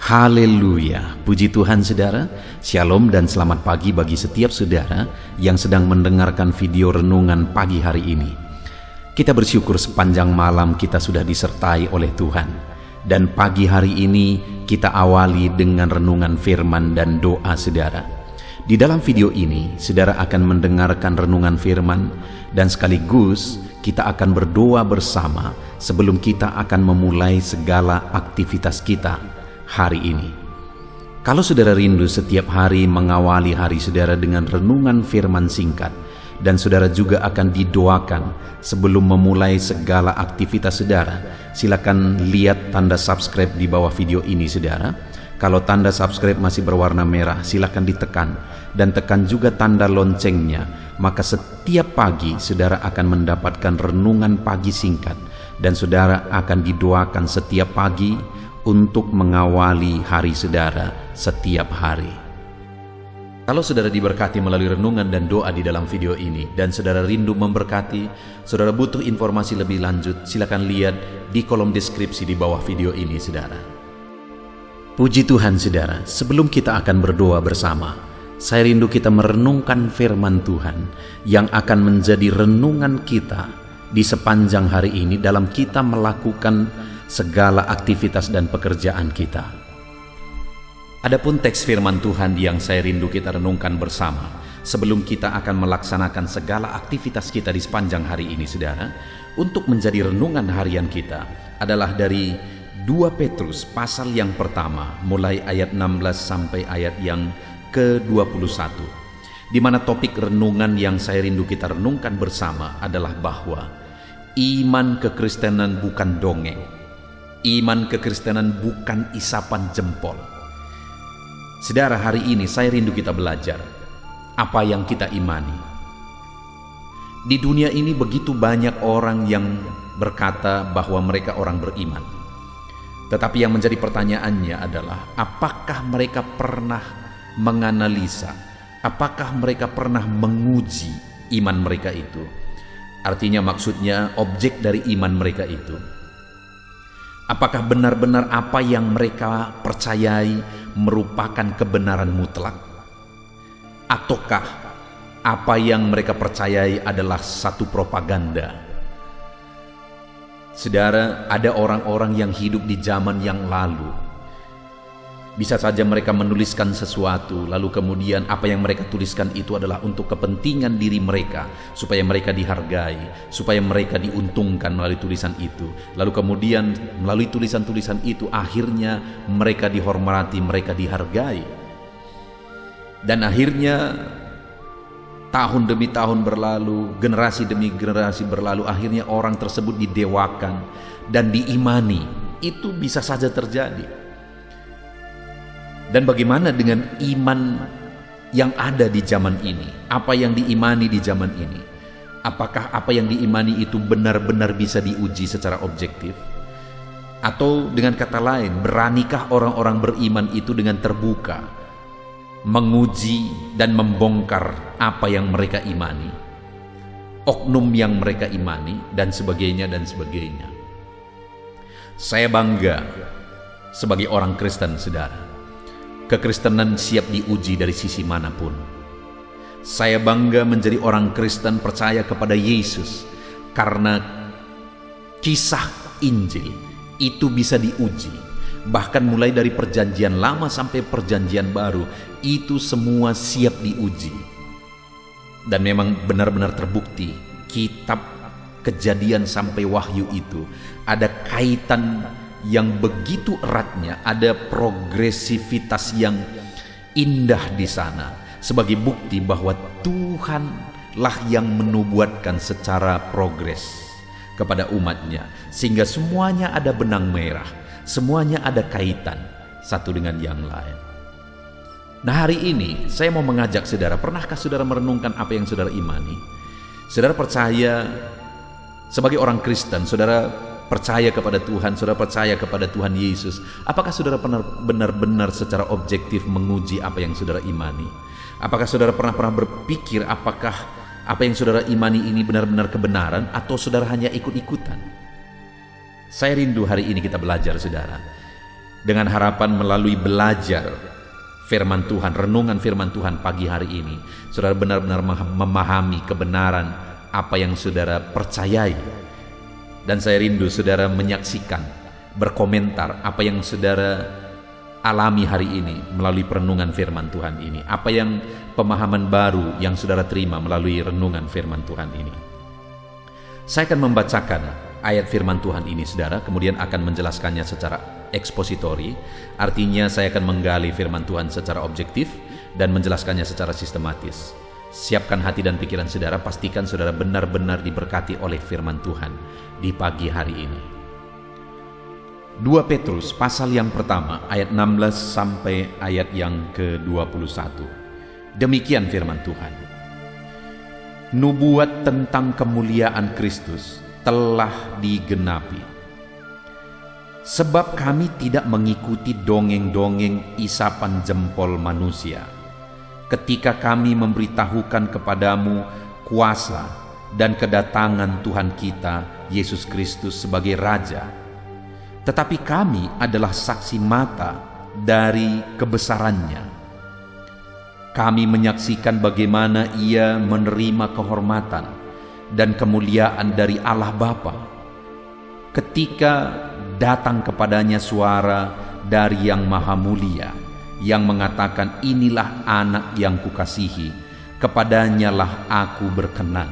Haleluya, puji Tuhan saudara. Shalom dan selamat pagi bagi setiap saudara yang sedang mendengarkan video renungan pagi hari ini. Kita bersyukur sepanjang malam kita sudah disertai oleh Tuhan. Dan pagi hari ini kita awali dengan renungan firman dan doa saudara. Di dalam video ini saudara akan mendengarkan renungan firman dan sekaligus kita akan berdoa bersama sebelum kita akan memulai segala aktivitas kita hari ini. Kalau saudara rindu setiap hari mengawali hari saudara dengan renungan firman singkat, dan saudara juga akan didoakan sebelum memulai segala aktivitas saudara, silakan lihat tanda subscribe di bawah video ini saudara. Kalau tanda subscribe masih berwarna merah, silakan ditekan dan tekan juga tanda loncengnya. Maka setiap pagi saudara akan mendapatkan renungan pagi singkat, dan saudara akan didoakan setiap pagi untuk mengawali hari saudara setiap hari. Kalau saudara diberkati melalui renungan dan doa di dalam video ini, dan saudara rindu memberkati, saudara butuh informasi lebih lanjut, silakan lihat di kolom deskripsi di bawah video ini saudara. Puji Tuhan saudara, sebelum kita akan berdoa bersama, saya rindu kita merenungkan firman Tuhan yang akan menjadi renungan kita di sepanjang hari ini dalam kita melakukan segala aktivitas dan pekerjaan kita. Adapun teks firman Tuhan yang saya rindu kita renungkan bersama sebelum kita akan melaksanakan segala aktivitas kita di sepanjang hari ini saudara, untuk menjadi renungan harian kita adalah dari 2 Petrus pasal yang pertama mulai ayat 16 sampai ayat yang ke-21, di mana topik renungan yang saya rindu kita renungkan bersama adalah bahwa iman kekristenan bukan dongeng. Iman kekristenan bukan isapan jempol. Saudara, hari ini saya rindu kita belajar apa yang kita imani. Di dunia ini begitu banyak orang yang berkata bahwa mereka orang beriman. Tetapi yang menjadi pertanyaannya adalah, apakah mereka pernah menganalisa, apakah mereka pernah menguji iman mereka itu? Artinya maksudnya objek dari iman mereka itu. Apakah benar-benar apa yang mereka percayai merupakan kebenaran mutlak? Ataukah apa yang mereka percayai adalah satu propaganda? Saudara, ada orang-orang yang hidup di zaman yang lalu. Bisa saja mereka menuliskan sesuatu, lalu kemudian apa yang mereka tuliskan itu adalah untuk kepentingan diri mereka, supaya mereka dihargai, supaya mereka diuntungkan melalui tulisan itu. Lalu kemudian melalui tulisan-tulisan itu akhirnya mereka dihormati, mereka dihargai. Dan akhirnya tahun demi tahun berlalu, generasi demi generasi berlalu, akhirnya orang tersebut didewakan dan diimani. Itu bisa saja terjadi. Dan bagaimana dengan iman yang ada di zaman ini? Apa yang diimani di zaman ini? Apakah apa yang diimani itu benar-benar bisa diuji secara objektif? Atau dengan kata lain, beranikah orang-orang beriman itu dengan terbuka menguji dan membongkar apa yang mereka imani, oknum yang mereka imani, dan sebagainya dan sebagainya? Saya bangga sebagai orang Kristen saudara. Kekristenan siap diuji dari sisi manapun. Saya bangga menjadi orang Kristen percaya kepada Yesus karena kisah Injil itu bisa diuji. Bahkan mulai dari perjanjian lama sampai perjanjian baru, itu semua siap diuji. Dan memang benar-benar terbukti kitab Kejadian sampai Wahyu itu ada kaitan yang begitu eratnya, ada progresivitas yang indah di sana, sebagai bukti bahwa Tuhanlah yang menubuatkan secara progres kepada umatnya, sehingga semuanya ada benang merah, semuanya ada kaitan satu dengan yang lain. Nah, hari ini saya mau mengajak saudara, pernahkah saudara merenungkan apa yang saudara imani? Saudara percaya sebagai orang Kristen, saudara percaya kepada Tuhan, saudara percaya kepada Tuhan Yesus. Apakah saudara benar-benar secara objektif menguji apa yang saudara imani? Apakah saudara pernah berpikir apakah apa yang saudara imani ini benar-benar kebenaran, atau saudara hanya ikut-ikutan? Saya rindu hari ini kita belajar saudara dengan harapan melalui belajar firman Tuhan, renungan firman Tuhan pagi hari ini, saudara benar-benar memahami kebenaran apa yang saudara percayai. Dan saya rindu saudara menyaksikan, berkomentar apa yang saudara alami hari ini melalui perenungan firman Tuhan ini. Apa yang pemahaman baru yang saudara terima melalui renungan firman Tuhan ini. Saya akan membacakan ayat firman Tuhan ini saudara, kemudian akan menjelaskannya secara ekspositori. Artinya saya akan menggali firman Tuhan secara objektif dan menjelaskannya secara sistematis. Siapkan hati dan pikiran saudara, pastikan saudara benar-benar diberkati oleh firman Tuhan di pagi hari ini. 2 Petrus pasal yang pertama ayat 16 sampai ayat yang ke-21. Demikian firman Tuhan. Nubuat tentang kemuliaan Kristus telah digenapi. Sebab kami tidak mengikuti dongeng-dongeng isapan jempol manusia, ketika kami memberitahukan kepadamu kuasa dan kedatangan Tuhan kita Yesus Kristus sebagai Raja. Tetapi kami adalah saksi mata dari kebesarannya. Kami menyaksikan bagaimana Ia menerima kehormatan dan kemuliaan dari Allah Bapa, ketika datang kepadanya suara dari Yang Maha Mulia, yang mengatakan, inilah anak yang kukasihi, kepadanyalah aku berkenan.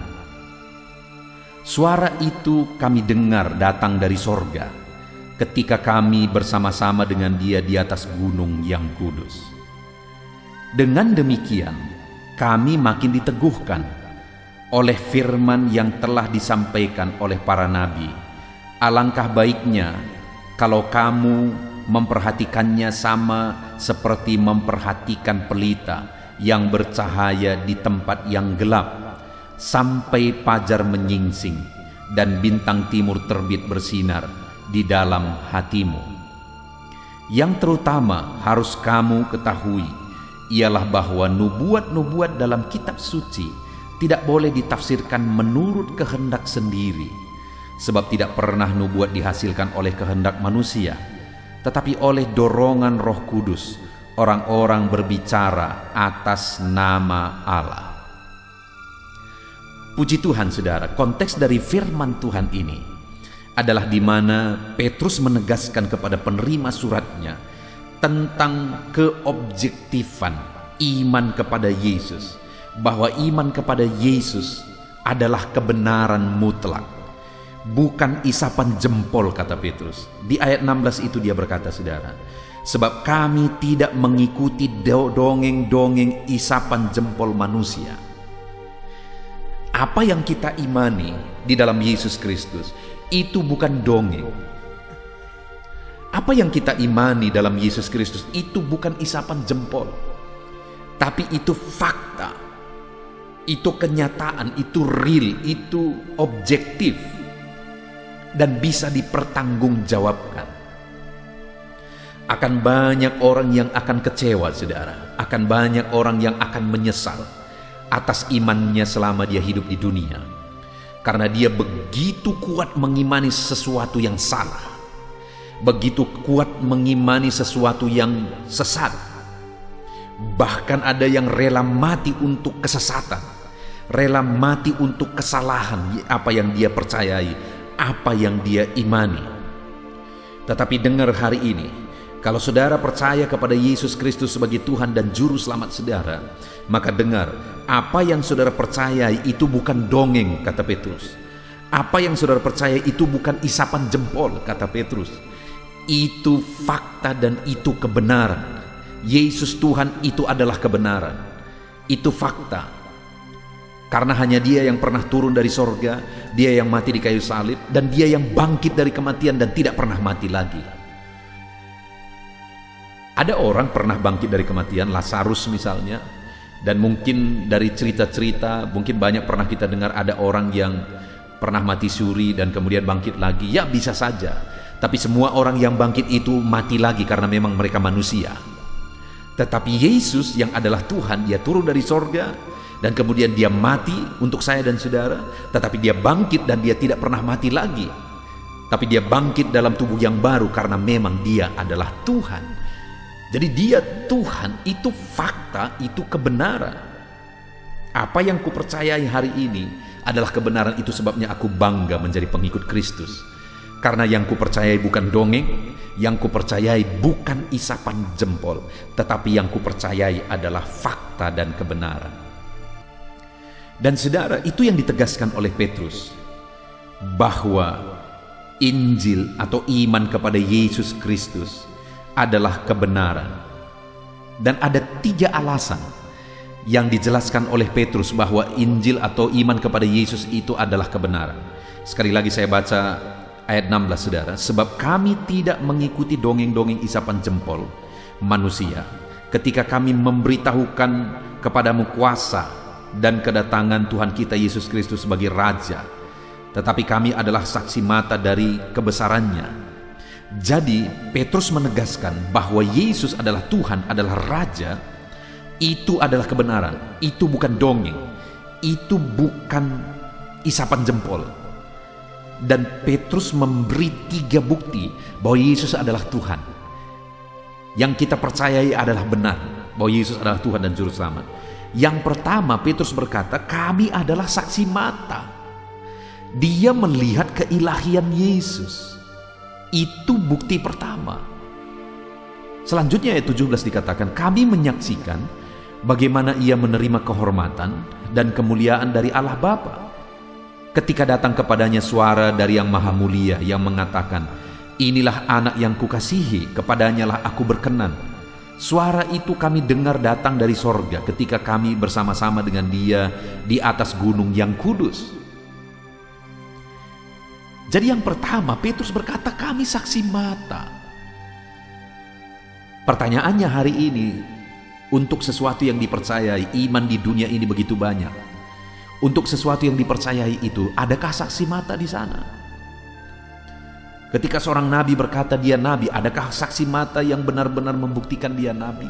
Suara itu kami dengar datang dari sorga, ketika kami bersama-sama dengan Dia di atas gunung yang kudus. Dengan demikian, kami makin diteguhkan oleh firman yang telah disampaikan oleh para nabi. Alangkah baiknya kalau kamu memperhatikannya sama seperti memperhatikan pelita yang bercahaya di tempat yang gelap, sampai fajar menyingsing dan bintang timur terbit bersinar di dalam hatimu. Yang terutama harus kamu ketahui ialah bahwa nubuat-nubuat dalam kitab suci tidak boleh ditafsirkan menurut kehendak sendiri, sebab tidak pernah nubuat dihasilkan oleh kehendak manusia, tetapi oleh dorongan Roh Kudus orang-orang berbicara atas nama Allah. Puji Tuhan saudara, konteks dari firman Tuhan ini adalah di mana Petrus menegaskan kepada penerima suratnya tentang keobjektifan iman kepada Yesus, bahwa iman kepada Yesus adalah kebenaran mutlak, bukan isapan jempol, kata Petrus. Di ayat 16 itu dia berkata saudara, sebab kami tidak mengikuti dongeng-dongeng isapan jempol manusia. Apa yang kita imani di dalam Yesus Kristus itu bukan dongeng. Apa yang kita imani dalam Yesus Kristus itu bukan isapan jempol, tapi itu fakta, itu kenyataan, itu real, itu objektif, dan bisa dipertanggungjawabkan. Akan banyak orang yang akan kecewa saudara, akan banyak orang yang akan menyesal atas imannya selama dia hidup di dunia, karena dia begitu kuat mengimani sesuatu yang salah, begitu kuat mengimani sesuatu yang sesat. Bahkan ada yang rela mati untuk kesesatan, rela mati untuk kesalahan apa yang dia percayai, apa yang dia imani. Tetapi dengar hari ini, kalau saudara percaya kepada Yesus Kristus sebagai Tuhan dan Juru Selamat saudara, maka dengar, apa yang saudara percayai itu bukan dongeng, kata Petrus. Apa yang saudara percaya itu bukan isapan jempol, kata Petrus. Itu fakta dan itu kebenaran. Yesus Tuhan itu adalah kebenaran, itu fakta. Karena hanya Dia yang pernah turun dari sorga, Dia yang mati di kayu salib, dan Dia yang bangkit dari kematian dan tidak pernah mati lagi. Ada orang pernah bangkit dari kematian, Lazarus misalnya, dan mungkin dari cerita-cerita, mungkin banyak pernah kita dengar ada orang yang pernah mati suri dan kemudian bangkit lagi. Ya bisa saja. Tapi semua orang yang bangkit itu mati lagi karena memang mereka manusia. Tetapi Yesus yang adalah Tuhan, Dia turun dari sorga dan kemudian Dia mati untuk saya dan saudara, tetapi Dia bangkit dan Dia tidak pernah mati lagi. tapi dia bangkit dalam tubuh yang baru karena memang dia adalah Tuhan. Jadi dia Tuhan, itu fakta, itu kebenaran. Apa yang kupercayai hari ini adalah kebenaran, itu sebabnya aku bangga menjadi pengikut Kristus. Karena yang kupercayai bukan dongeng, yang kupercayai bukan isapan jempol, tetapi yang kupercayai adalah fakta dan kebenaran. Dan saudara, itu yang ditegaskan oleh Petrus, bahwa Injil atau iman kepada Yesus Kristus adalah kebenaran. Dan ada 3 alasan yang dijelaskan oleh Petrus bahwa Injil atau iman kepada Yesus itu adalah kebenaran. Sekali lagi saya baca ayat 16, saudara. Sebab kami tidak mengikuti dongeng-dongeng isapan jempol manusia ketika kami memberitahukan kepadamu kuasa dan kedatangan Tuhan kita Yesus Kristus sebagai Raja, tetapi kami adalah saksi mata dari kebesarannya. Jadi Petrus menegaskan bahwa Yesus adalah Tuhan, adalah Raja. Itu adalah kebenaran, itu bukan dongeng, itu bukan isapan jempol. Dan Petrus memberi 3 bukti bahwa Yesus adalah Tuhan. Yang kita percayai adalah benar, bahwa Yesus adalah Tuhan dan Juru Selamat. Yang pertama, Petrus berkata, kami adalah saksi mata. Dia melihat keilahian Yesus. Itu bukti pertama. Selanjutnya ayat 17 dikatakan, kami menyaksikan bagaimana ia menerima kehormatan dan kemuliaan dari Allah Bapa. Ketika datang kepadanya suara dari Yang Maha Mulia yang mengatakan, inilah anak yang kukasihi, kepadanya lah aku berkenan. Suara itu kami dengar datang dari sorga ketika kami bersama-sama dengan dia di atas gunung yang kudus. Jadi yang pertama, Petrus berkata, kami saksi mata. Pertanyaannya hari ini, untuk sesuatu yang dipercayai, iman di dunia ini begitu banyak. Untuk sesuatu yang dipercayai itu, adakah saksi mata di sana? Ketika seorang nabi berkata dia nabi, adakah saksi mata yang benar-benar membuktikan dia nabi?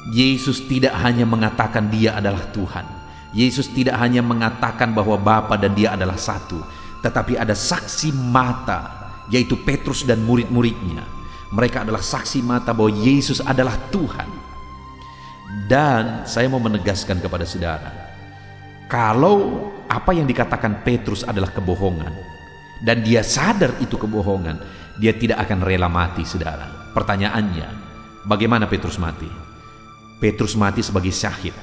Yesus tidak hanya mengatakan dia adalah Tuhan. Yesus tidak hanya mengatakan bahwa Bapa dan dia adalah satu, tetapi ada saksi mata, yaitu Petrus dan murid-muridnya. Mereka adalah saksi mata bahwa Yesus adalah Tuhan. Dan saya mau menegaskan kepada saudara, kalau apa yang dikatakan Petrus adalah kebohongan, dan dia sadar itu kebohongan, dia tidak akan rela mati, saudara. Pertanyaannya, bagaimana Petrus mati? Petrus mati sebagai syahid.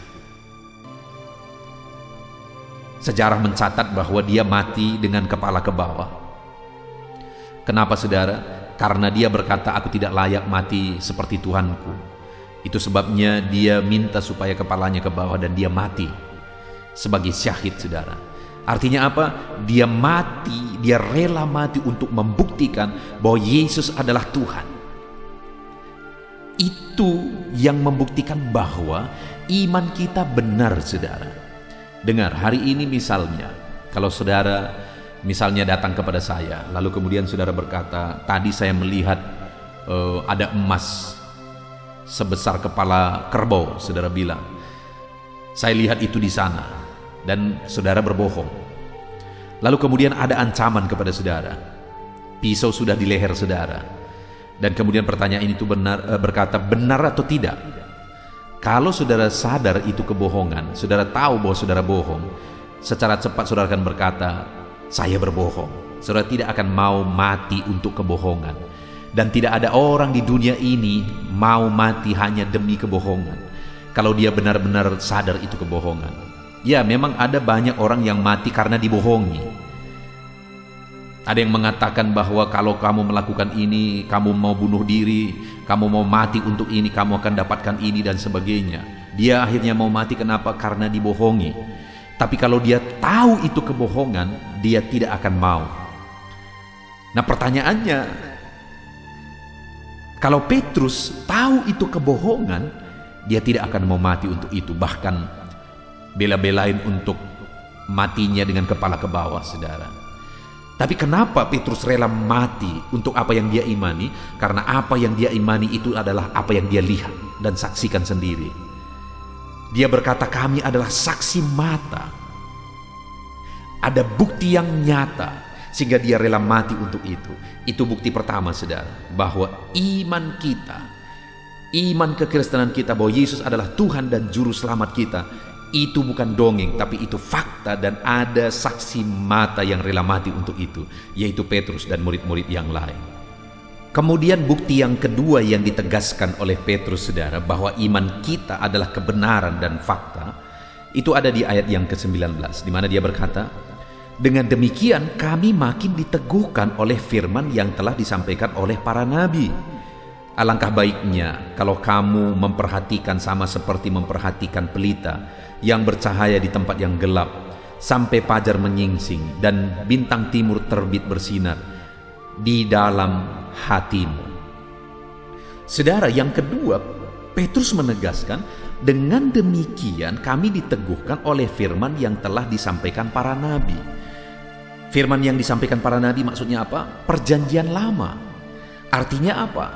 Sejarah mencatat bahwa dia mati dengan kepala ke bawah. Kenapa, saudara? Karena dia berkata, aku tidak layak mati seperti Tuhanku. Itu sebabnya dia minta supaya kepalanya ke bawah dan dia mati sebagai syahid, saudara. Artinya apa? Dia mati, dia rela mati untuk membuktikan bahwa Yesus adalah Tuhan. Itu yang membuktikan bahwa iman kita benar, saudara. Dengar, hari ini misalnya, kalau saudara misalnya datang kepada saya, lalu kemudian saudara berkata, tadi saya melihat ada emas sebesar kepala kerbau, saudara bilang, saya lihat itu di sana, dan saudara berbohong. Lalu kemudian ada ancaman kepada saudara, pisau sudah di leher saudara, dan kemudian pertanyaan itu berkata, benar atau tidak? Kalau saudara sadar itu kebohongan, saudara tahu bahwa saudara bohong, secara cepat saudara akan berkata, saya berbohong. Saudara tidak akan mau mati untuk kebohongan. Dan tidak ada orang di dunia ini mau mati hanya demi kebohongan, kalau dia benar-benar sadar itu kebohongan. Ya, memang ada banyak orang yang mati karena dibohongi. Ada yang mengatakan bahwa kalau kamu melakukan ini, kamu mau bunuh diri, kamu mau mati untuk ini, kamu akan dapatkan ini dan sebagainya. Dia akhirnya mau mati, kenapa? Karena dibohongi. Tapi kalau dia tahu itu kebohongan, dia tidak akan mau. Nah, pertanyaannya, kalau Petrus tahu itu kebohongan, dia tidak akan mau mati untuk itu, bahkan bela-belain untuk matinya dengan kepala ke bawah, saudara. Tapi kenapa Petrus rela mati untuk apa yang dia imani? Karena apa yang dia imani itu adalah apa yang dia lihat dan saksikan sendiri. Dia berkata, kami adalah saksi mata. Ada bukti yang nyata. sehingga dia rela mati untuk itu. Itu bukti pertama, saudara, bahwa iman kita, iman kekristenan kita bahwa Yesus adalah Tuhan dan Juru Selamat kita, itu bukan dongeng, tapi itu fakta, dan ada saksi mata yang rela mati untuk itu, yaitu Petrus dan murid-murid yang lain. Kemudian bukti yang kedua yang ditegaskan oleh Petrus, saudara, bahwa iman kita adalah kebenaran dan fakta, itu ada di ayat yang ke-19, di mana dia berkata, dengan demikian kami makin diteguhkan oleh firman yang telah disampaikan oleh para nabi. Alangkah baiknya kalau kamu memperhatikan sama seperti memperhatikan pelita yang bercahaya di tempat yang gelap, sampai fajar menyingsing dan bintang timur terbit bersinar di dalam hatimu. Saudara, yang kedua, Petrus menegaskan, dengan demikian kami diteguhkan oleh firman yang telah disampaikan para nabi. Firman yang disampaikan para nabi maksudnya apa? Perjanjian lama. Artinya apa?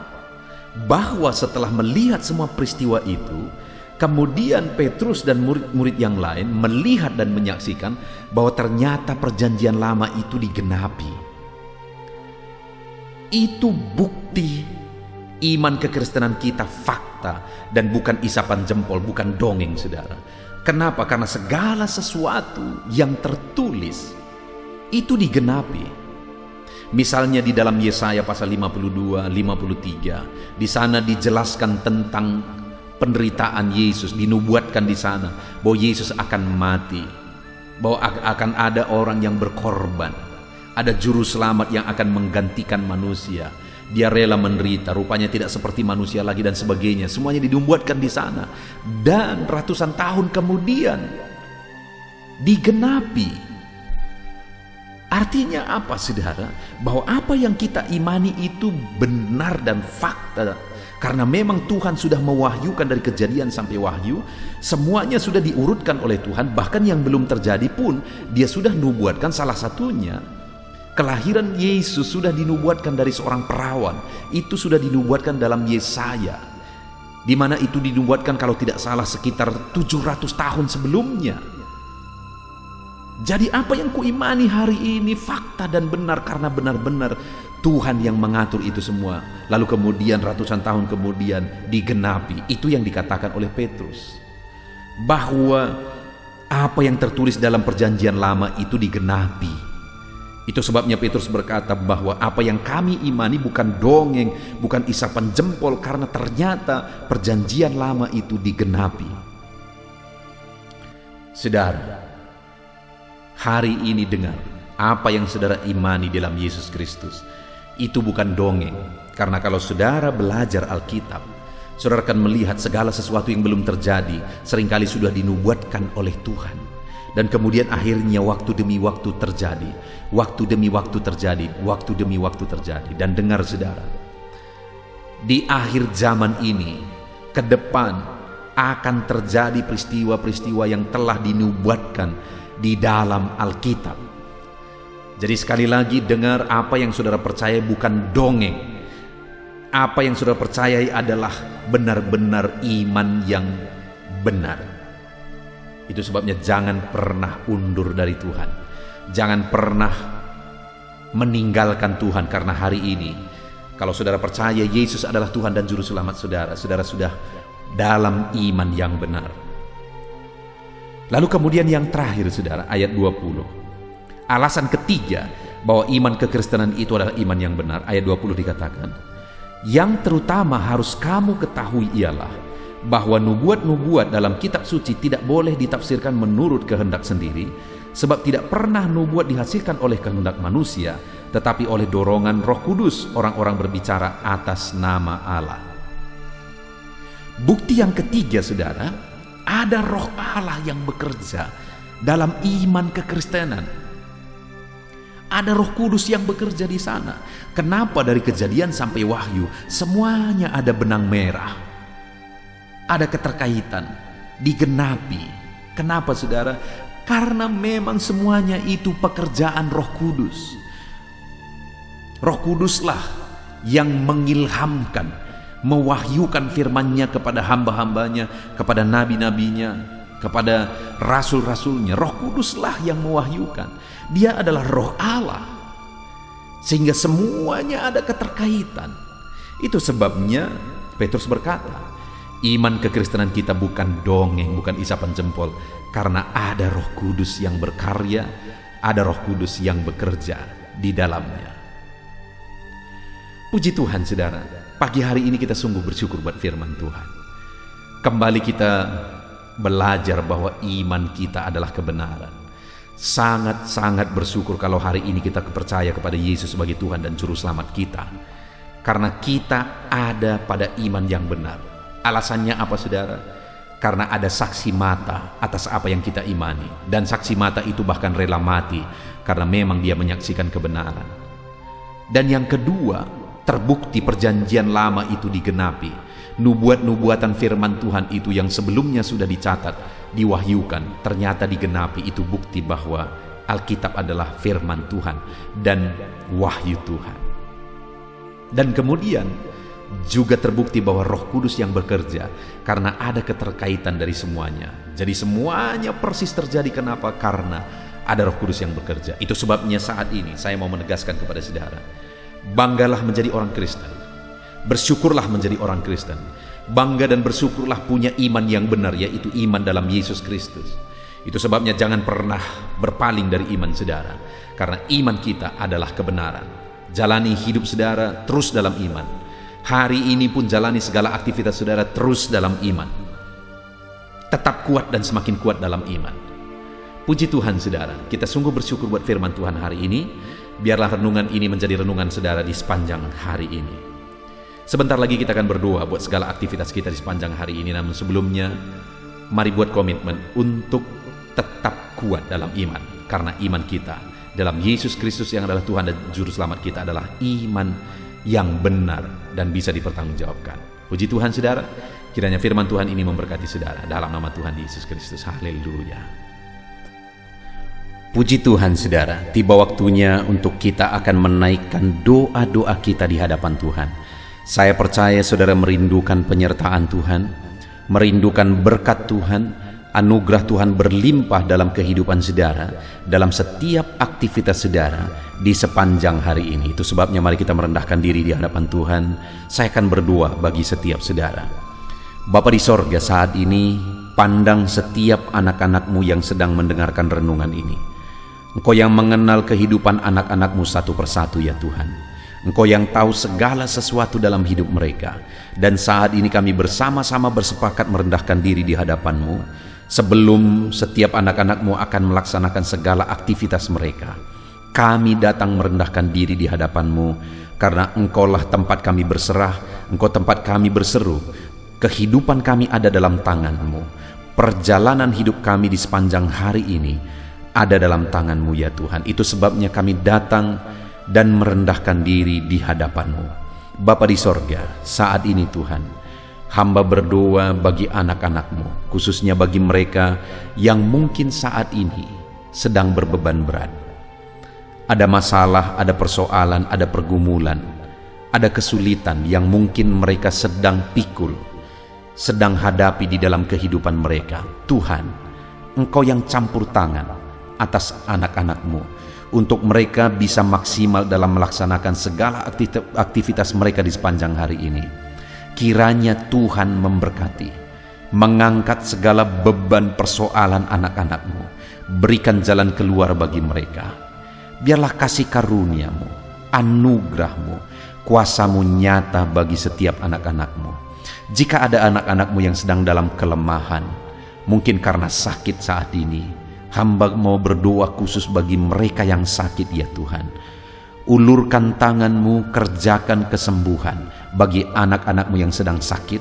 Bahwa setelah melihat semua peristiwa itu, kemudian Petrus dan murid-murid yang lain melihat dan menyaksikan bahwa ternyata perjanjian lama itu digenapi. Itu bukti iman kekristenan kita fakta dan bukan isapan jempol, bukan dongeng, saudara. Kenapa? Karena segala sesuatu yang tertulis itu digenapi. Misalnya di dalam Yesaya pasal 52, 53, di sana dijelaskan tentang penderitaan Yesus, dinubuatkan di sana bahwa Yesus akan mati, bahwa akan ada orang yang berkorban, ada juru selamat yang akan menggantikan manusia. Dia rela menderita, rupanya tidak seperti manusia lagi dan sebagainya. Semuanya dinubuatkan di sana, dan ratusan tahun kemudian digenapi. Artinya apa, saudara? Bahwa apa yang kita imani itu benar dan fakta. Karena memang Tuhan sudah mewahyukan dari Kejadian sampai Wahyu, semuanya sudah diurutkan oleh Tuhan. Bahkan yang belum terjadi pun dia sudah nubuatkan. Salah satunya kelahiran Yesus sudah dinubuatkan dari seorang perawan. Itu sudah dinubuatkan dalam Yesaya, di mana itu dinubuatkan kalau tidak salah sekitar 700 tahun sebelumnya. Jadi apa yang kuimani hari ini fakta dan benar, karena benar-benar Tuhan yang mengatur itu semua. Lalu kemudian ratusan tahun kemudian digenapi. Itu yang dikatakan oleh Petrus, bahwa apa yang tertulis dalam perjanjian lama itu digenapi. Itu sebabnya Petrus berkata bahwa apa yang kami imani bukan dongeng, bukan isapan jempol, karena ternyata perjanjian lama itu digenapi. Saudara, hari ini dengar, apa yang saudara imani dalam Yesus Kristus itu bukan dongeng. Karena kalau saudara belajar Alkitab, saudara akan melihat segala sesuatu yang belum terjadi seringkali sudah dinubuatkan oleh Tuhan. Dan kemudian akhirnya waktu demi waktu terjadi, waktu demi waktu terjadi, waktu demi waktu terjadi. Dan dengar, saudara, di akhir zaman ini ke depan akan terjadi peristiwa-peristiwa yang telah dinubuatkan di dalam Alkitab. Jadi sekali lagi, dengar, apa yang saudara percaya bukan dongeng. Apa yang saudara percayai adalah benar-benar iman yang benar. Itu sebabnya jangan pernah undur dari Tuhan. Jangan pernah meninggalkan Tuhan, karena hari ini kalau saudara percaya Yesus adalah Tuhan dan Juru Selamat saudara, saudara sudah dalam iman yang benar. Lalu kemudian yang terakhir, saudara, ayat 20. Alasan ketiga bahwa iman kekristenan itu adalah iman yang benar. Ayat 20 dikatakan, yang terutama harus kamu ketahui ialah bahwa nubuat-nubuat dalam kitab suci tidak boleh ditafsirkan menurut kehendak sendiri, sebab tidak pernah nubuat dihasilkan oleh kehendak manusia, tetapi oleh dorongan Roh Kudus orang-orang berbicara atas nama Allah. Bukti yang ketiga, saudara, ada Roh Allah yang bekerja dalam iman kekristenan. Ada Roh Kudus yang bekerja di sana. Kenapa dari Kejadian sampai Wahyu semuanya ada benang merah? Ada keterkaitan, digenapi. Kenapa, saudara? Karena memang semuanya itu pekerjaan Roh Kudus. Roh Kuduslah yang mengilhamkan, mewahyukan firman-Nya kepada hamba-hambanya, kepada nabi-nabinya, kepada rasul-rasulnya. Roh Kuduslah yang mewahyukan. Dia adalah Roh Allah. sehingga semuanya ada keterkaitan. Itu sebabnya Petrus berkata, iman kekristenan kita bukan dongeng, bukan isapan jempol, karena ada Roh Kudus yang berkarya, ada Roh Kudus yang bekerja di dalamnya. Puji Tuhan saudara, pagi hari ini kita sungguh bersyukur buat firman Tuhan. Kembali kita belajar bahwa iman kita adalah kebenaran. Sangat-sangat bersyukur kalau hari ini kita percaya kepada Yesus sebagai Tuhan dan Juru Selamat kita. Karena kita ada pada iman yang benar. Alasannya apa saudara? Karena ada saksi mata atas apa yang kita imani. Dan saksi mata itu bahkan rela mati karena memang dia menyaksikan kebenaran. Dan yang kedua, terbukti perjanjian lama itu digenapi. Nubuat-nubuatan firman Tuhan itu yang sebelumnya sudah dicatat, diwahyukan, ternyata digenapi. Itu bukti bahwa Alkitab adalah firman Tuhan dan wahyu Tuhan. Dan kemudian juga terbukti bahwa Roh Kudus yang bekerja, karena ada keterkaitan dari semuanya. Jadi semuanya persis terjadi. Kenapa? Karena ada Roh Kudus yang bekerja. Itu sebabnya saat ini saya mau menegaskan kepada saudara, banggalah menjadi orang Kristen. Bersyukurlah menjadi orang Kristen. Bangga dan bersyukurlah punya iman yang benar, yaitu iman dalam Yesus Kristus. Itu sebabnya jangan pernah berpaling dari iman saudara, karena iman kita adalah kebenaran. Jalani hidup saudara terus dalam iman. Hari ini pun jalani segala aktivitas saudara terus dalam iman. Tetap kuat dan semakin kuat dalam iman. Puji Tuhan saudara, kita sungguh bersyukur buat firman Tuhan hari ini. Biarlah renungan ini menjadi renungan saudara di sepanjang hari ini. Sebentar lagi kita akan berdoa buat segala aktivitas kita di sepanjang hari ini. Namun sebelumnya, mari buat komitmen untuk tetap kuat dalam iman. Karena iman kita dalam Yesus Kristus yang adalah Tuhan dan Juru Selamat kita adalah iman yang benar dan bisa dipertanggungjawabkan. Puji Tuhan saudara, kiranya firman Tuhan ini memberkati saudara dalam nama Tuhan Yesus Kristus. Haleluya. Puji Tuhan saudara, tiba waktunya untuk kita akan menaikkan doa-doa kita di hadapan Tuhan. Saya percaya saudara merindukan penyertaan Tuhan, merindukan berkat Tuhan, anugerah Tuhan berlimpah dalam kehidupan saudara, dalam setiap aktivitas saudara di sepanjang hari ini. Itu sebabnya mari kita merendahkan diri di hadapan Tuhan. Saya akan berdoa bagi setiap saudara. Bapa di sorga, saat ini pandang setiap anak-anak-Mu yang sedang mendengarkan renungan ini. Engkau yang mengenal kehidupan anak-anak-Mu satu persatu ya Tuhan. Engkau yang tahu segala sesuatu dalam hidup mereka. Dan saat ini kami bersama-sama bersepakat merendahkan diri di hadapan-Mu. Sebelum setiap anak-anak-Mu akan melaksanakan segala aktivitas mereka, kami datang merendahkan diri di hadapan-Mu. Karena Engkaulah tempat kami berserah, Engkau tempat kami berseru. Kehidupan kami ada dalam tangan-Mu. Perjalanan hidup kami di sepanjang hari ini ada dalam tangan-Mu ya Tuhan. Itu sebabnya kami datang dan merendahkan diri di hadapan-Mu. Bapa di sorga, saat ini Tuhan, hamba berdoa bagi anak-anak-Mu, khususnya bagi mereka yang mungkin saat ini sedang berbeban berat. Ada masalah, ada persoalan, ada pergumulan, ada kesulitan yang mungkin mereka sedang pikul, sedang hadapi di dalam kehidupan mereka. Tuhan, Engkau yang campur tangan atas anak-anak-Mu, untuk mereka bisa maksimal dalam melaksanakan segala aktivitas mereka di sepanjang hari ini. Kiranya Tuhan memberkati, mengangkat segala beban persoalan anak-anak-Mu, berikan jalan keluar bagi mereka. Biarlah kasih karunia-Mu, anugerah-Mu, kuasa-Mu nyata bagi setiap anak-anak-Mu. Jika ada anak-anak-Mu yang sedang dalam kelemahan, mungkin karena sakit saat ini, hamba mau berdoa khusus bagi mereka yang sakit ya Tuhan. Ulurkan tangan-Mu, kerjakan kesembuhan bagi anak-anak-Mu yang sedang sakit.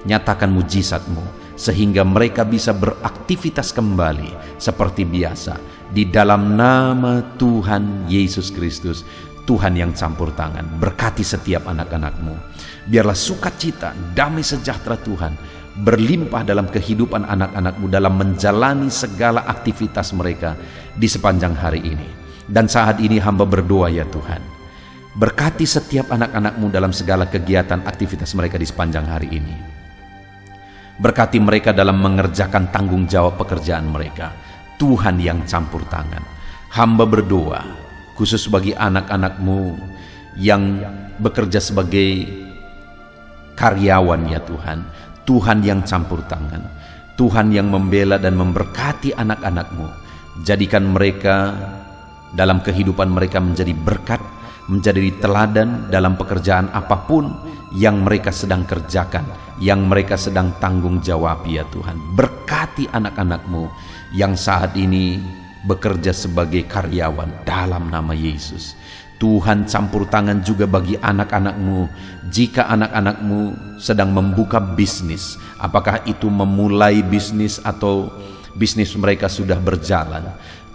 Nyatakan mujizat-Mu sehingga mereka bisa beraktivitas kembali seperti biasa. Di dalam nama Tuhan Yesus Kristus, Tuhan yang campur tangan, berkati setiap anak-anak-Mu. Biarlah sukacita, damai sejahtera Tuhan berlimpah dalam kehidupan anak-anak-Mu dalam menjalani segala aktivitas mereka di sepanjang hari ini. Dan saat ini hamba berdoa ya Tuhan, berkati setiap anak-anak-Mu dalam segala kegiatan aktivitas mereka di sepanjang hari ini. Berkati mereka dalam mengerjakan tanggung jawab pekerjaan mereka. Tuhan yang campur tangan, hamba berdoa khusus bagi anak-anak-Mu yang bekerja sebagai karyawan ya Tuhan. Tuhan yang campur tangan, Tuhan yang membela dan memberkati anak-anak-Mu. Jadikan mereka dalam kehidupan mereka menjadi berkat, menjadi teladan dalam pekerjaan apapun yang mereka sedang kerjakan, yang mereka sedang tanggung jawab ya Tuhan. Berkati anak-anak-Mu yang saat ini bekerja sebagai karyawan dalam nama Yesus. Tuhan campur tangan juga bagi anak-anak-Mu. Jika anak-anak-Mu sedang membuka bisnis, apakah itu memulai bisnis atau bisnis mereka sudah berjalan,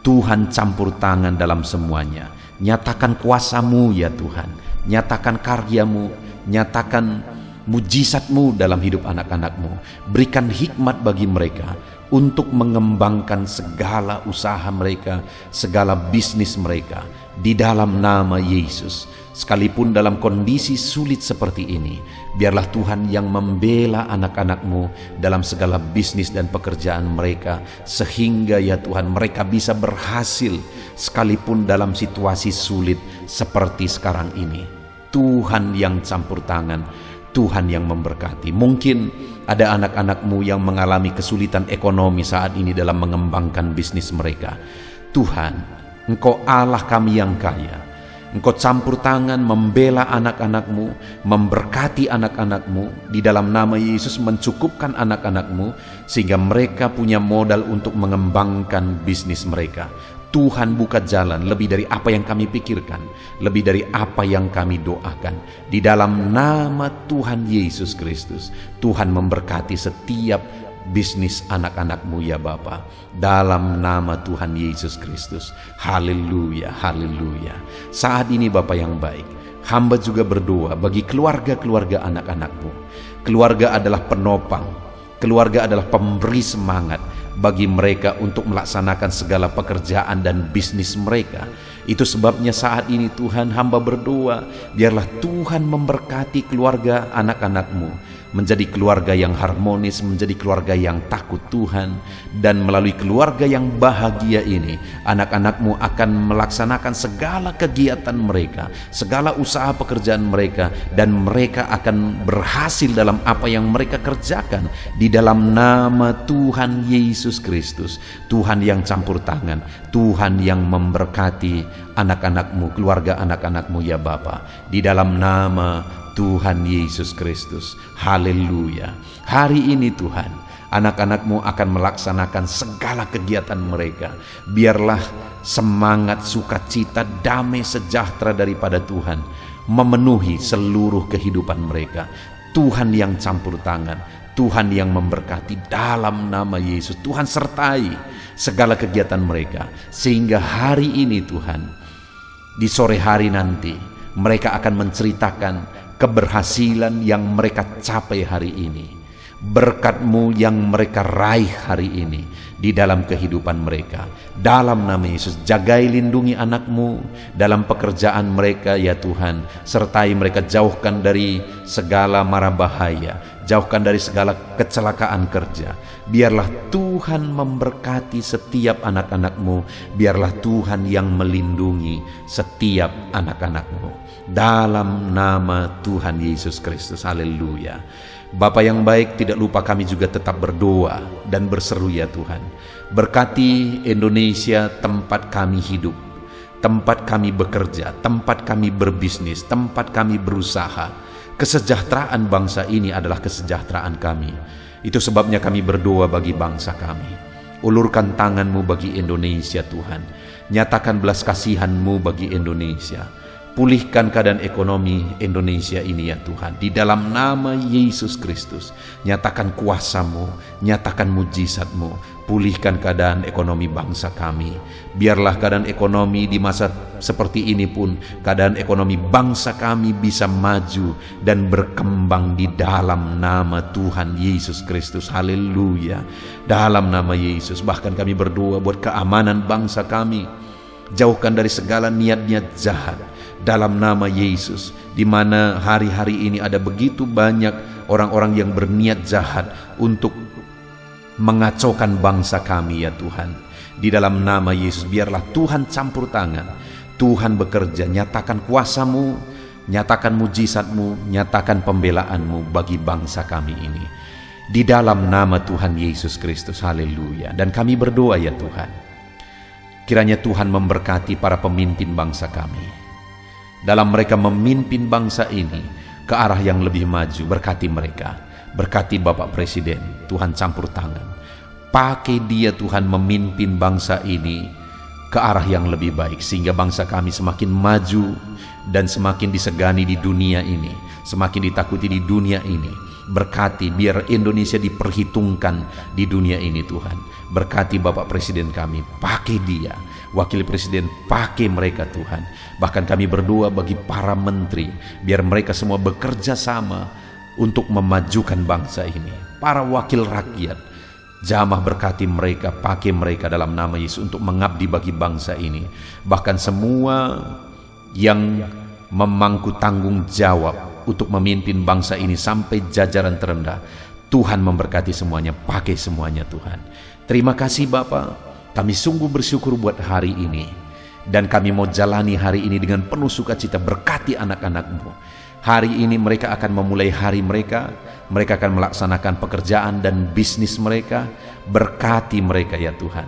Tuhan campur tangan dalam semuanya. Nyatakan kuasa-Mu ya Tuhan, nyatakan karya-Mu, nyatakan mujizat-Mu dalam hidup anak-anak-Mu. Berikan hikmat bagi mereka untuk mengembangkan segala usaha mereka, segala bisnis mereka di dalam nama Yesus. Sekalipun dalam kondisi sulit seperti ini, biarlah Tuhan yang membela anak-anak-Mu dalam segala bisnis dan pekerjaan mereka, sehingga ya Tuhan mereka bisa berhasil sekalipun dalam situasi sulit seperti sekarang ini. Tuhan yang campur tangan, Tuhan yang memberkati. Mungkin ada anak-anak-Mu yang mengalami kesulitan ekonomi saat ini dalam mengembangkan bisnis mereka. Tuhan, Engkau Allah kami yang kaya. Engkau campur tangan membela anak-anak-Mu, memberkati anak-anak-Mu. Di dalam nama Yesus mencukupkan anak-anak-Mu sehingga mereka punya modal untuk mengembangkan bisnis mereka. Tuhan buka jalan lebih dari apa yang kami pikirkan, lebih dari apa yang kami doakan. Di dalam nama Tuhan Yesus Kristus, Tuhan memberkati setiap bisnis anak-anak-Mu ya Bapa. Dalam nama Tuhan Yesus Kristus. Haleluya, haleluya. Saat ini Bapa yang baik, hamba juga berdoa bagi keluarga-keluarga anak-anak-Mu. Keluarga adalah penopang, keluarga adalah pemberi semangat bagi mereka untuk melaksanakan segala pekerjaan dan bisnis mereka. Itu sebabnya saat ini Tuhan, hamba berdoa, biarlah Tuhan memberkati keluarga anak-anak-Mu menjadi keluarga yang harmonis, menjadi keluarga yang takut Tuhan. Dan melalui keluarga yang bahagia ini, anak-anak-Mu akan melaksanakan segala kegiatan mereka, segala usaha pekerjaan mereka, dan mereka akan berhasil dalam apa yang mereka kerjakan. Di dalam nama Tuhan Yesus Kristus, Tuhan yang campur tangan, Tuhan yang memberkati anak-anak-Mu, keluarga anak-anak-Mu ya Bapa. Di dalam nama Tuhan Yesus Kristus. Haleluya. Hari ini Tuhan, anak-anak-Mu akan melaksanakan segala kegiatan mereka. Biarlah semangat, sukacita, damai, sejahtera daripada Tuhan memenuhi seluruh kehidupan mereka. Tuhan yang campur tangan, Tuhan yang memberkati dalam nama Yesus. Tuhan sertai segala kegiatan mereka, sehingga hari ini Tuhan, di sore hari nanti mereka akan menceritakan keberhasilan yang mereka capai hari ini, berkat-Mu yang mereka raih hari ini di dalam kehidupan mereka. Dalam nama Yesus, jagai lindungi anak-Mu dalam pekerjaan mereka ya Tuhan. Sertai mereka, jauhkan dari segala mara bahaya, jauhkan dari segala kecelakaan kerja. Biarlah Tuhan memberkati setiap anak-anak-Mu. Biarlah Tuhan yang melindungi setiap anak-anak-Mu. Dalam nama Tuhan Yesus Kristus. Haleluya. Bapa yang baik, tidak lupa kami juga tetap berdoa dan berseru ya Tuhan. Berkati Indonesia, tempat kami hidup, tempat kami bekerja, tempat kami berbisnis, tempat kami berusaha. Kesejahteraan bangsa ini adalah kesejahteraan kami. Itu sebabnya kami berdoa bagi bangsa kami. Ulurkan tangan-Mu bagi Indonesia Tuhan. Nyatakan belas kasihan-Mu bagi Indonesia. Pulihkan keadaan ekonomi Indonesia ini ya Tuhan. Di dalam nama Yesus Kristus, nyatakan kuasa-Mu, nyatakan mujizat-Mu. Pulihkan keadaan ekonomi bangsa kami. Biarlah keadaan ekonomi di masa seperti ini pun, keadaan ekonomi bangsa kami bisa maju dan berkembang di dalam nama Tuhan Yesus Kristus. Haleluya. Dalam nama Yesus, bahkan kami berdoa buat keamanan bangsa kami. Jauhkan dari segala niat-niat jahat dalam nama Yesus, di mana hari-hari ini ada begitu banyak orang-orang yang berniat jahat untuk mengacaukan bangsa kami ya Tuhan. Di dalam nama Yesus, biarlah Tuhan campur tangan, Tuhan bekerja, nyatakan kuasa-Mu, nyatakan mujizat-Mu, nyatakan pembelaan-Mu bagi bangsa kami ini. Di dalam nama Tuhan Yesus Kristus, haleluya. Dan kami berdoa ya Tuhan, kiranya Tuhan memberkati para pemimpin bangsa kami. Dalam mereka memimpin bangsa ini ke arah yang lebih maju, berkati mereka. Berkati Bapak Presiden, Tuhan campur tangan. Pakai dia Tuhan memimpin bangsa ini ke arah yang lebih baik, sehingga bangsa kami semakin maju dan semakin disegani di dunia ini, semakin ditakuti di dunia ini. Berkati biar Indonesia diperhitungkan di dunia ini Tuhan. Berkati Bapak Presiden kami, pakai dia. Wakil Presiden, pakai mereka Tuhan. Bahkan kami berdoa bagi para menteri, biar mereka semua bekerja sama untuk memajukan bangsa ini. Para wakil rakyat, jamah berkati mereka, pakai mereka dalam nama Yesus untuk mengabdi bagi bangsa ini. Bahkan semua yang memangku tanggung jawab untuk memimpin bangsa ini sampai jajaran terendah, Tuhan memberkati semuanya, pakai semuanya Tuhan. Terima kasih Bapa, kami sungguh bersyukur buat hari ini. Dan kami mau jalani hari ini dengan penuh sukacita. Berkati anak-anak-Mu. Hari ini mereka akan memulai hari mereka akan melaksanakan pekerjaan dan bisnis mereka. Berkati mereka ya Tuhan.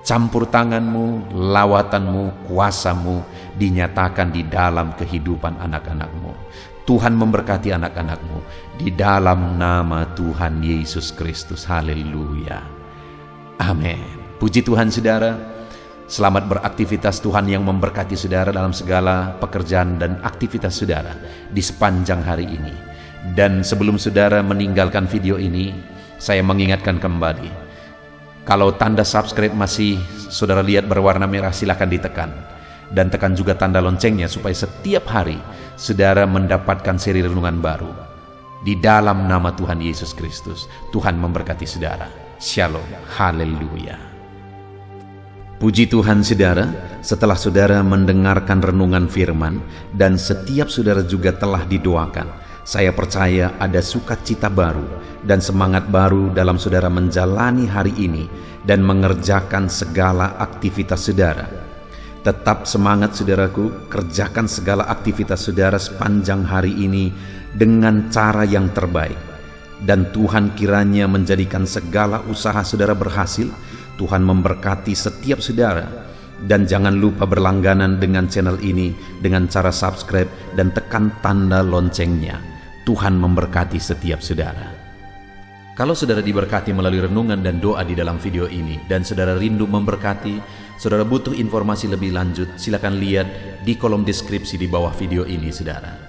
Campur tangan-Mu, lawatan-Mu, kuasa-Mu dinyatakan di dalam kehidupan anak-anak-Mu. Tuhan memberkati anak-anak-Mu di dalam nama Tuhan Yesus Kristus. Haleluya. Amin. Puji Tuhan saudara. Selamat beraktivitas. Tuhan yang memberkati saudara dalam segala pekerjaan dan aktivitas saudara di sepanjang hari ini. Dan sebelum saudara meninggalkan video ini, saya mengingatkan kembali, kalau tanda subscribe masih saudara lihat berwarna merah, silakan ditekan. Dan tekan juga tanda loncengnya supaya setiap hari saudara mendapatkan seri renungan baru. Di dalam nama Tuhan Yesus Kristus, Tuhan memberkati saudara. Shalom. Haleluya. Puji Tuhan saudara, setelah saudara mendengarkan renungan firman dan setiap saudara juga telah didoakan, saya percaya ada sukacita baru dan semangat baru dalam saudara menjalani hari ini dan mengerjakan segala aktivitas saudara. Tetap semangat saudaraku, kerjakan segala aktivitas saudara sepanjang hari ini dengan cara yang terbaik. Dan Tuhan kiranya menjadikan segala usaha saudara berhasil. Tuhan memberkati setiap saudara. Dan jangan lupa berlangganan dengan channel ini dengan cara subscribe dan tekan tanda loncengnya. Tuhan memberkati setiap saudara. Kalau saudara diberkati melalui renungan dan doa di dalam video ini, dan saudara rindu memberkati, saudara butuh informasi lebih lanjut, silakan lihat di kolom deskripsi di bawah video ini saudara.